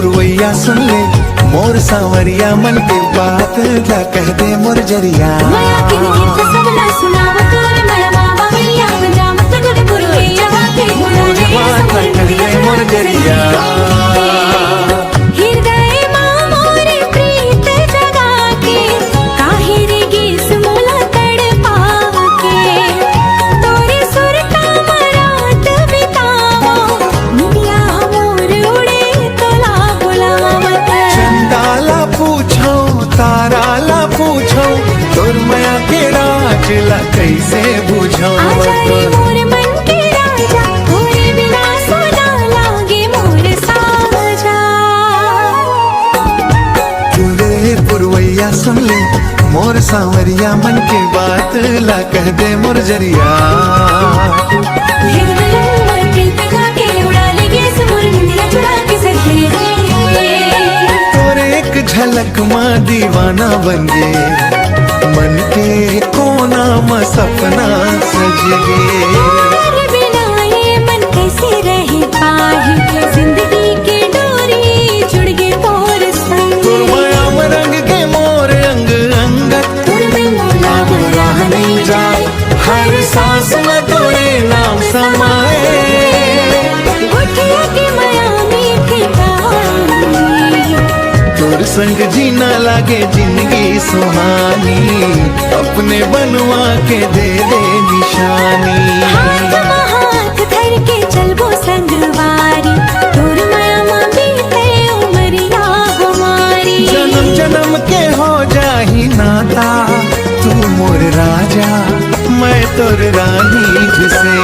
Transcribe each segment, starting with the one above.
पुरवैया सुन ले मोर सांवरिया मन के बात ला कह दे मोर जरिया। माया के गीत सबला सुनाव तोर माया बाबा मैया जामत गुड पुरवैया के गुलाले बात कह दे मोर जरिया। हृदय मां मोर प्रीत जगा के काहे रे गीस मोला तड़पाव के तोरे सुर का रात बितावा निया मोर उड़े तोला बुलावत। चंदाला पूछो ताराला पूछो तोर माया के राज ला कैसे बुझो। आजा रे मोर मन के राजा तोरे बिना सोना लागे मोर साजा। रे पुरवैया सुन ले मोर सांवरिया मन के बात ला कह दे मोर जरिया। हृदय मोर प्रीत जगा के उड़ा ले गीस मोर निंदिया चुरा के सहे तोरे एक झलक माँ दीवाना बन गे मन के कोना में सपना सज गे। और बिना ये मन कैसे रह पाही जिंदगी के डोरी जुड़ गे तोर संग। तोर माया में रंग के मोर अंग अंगत तोर में मोला राह नहीं जाए हर सांस में तोरे नाम समाए। उठिया के माया मीठी कहानी तोर संग जीना लागे जिंदगी सुहानी अपने बनवा के दे दे निशानी। हाथ में हाथ धर के चलबो संगवारी तोर माया मां बीते उमरिया हमारी। जन्म जन्म के हो जाही नाता तू मोर राजा मैं तोर रानी जिसे।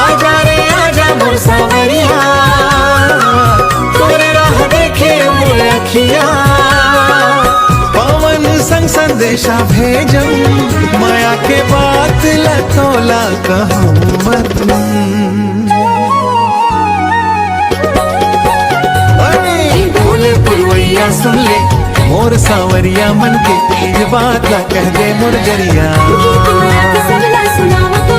आजा रे आजा मोर सांवरिया तोरे राह देखे मोर अखिया। पवन संग संदेशा भेजम माया के बात लतोला कहूँ मत। अरे बोले पुरवैया सुन ले मोर सांवरिया मन के बात ला कह दे मोर जरिया। गीत माया के सबला सुनाव तो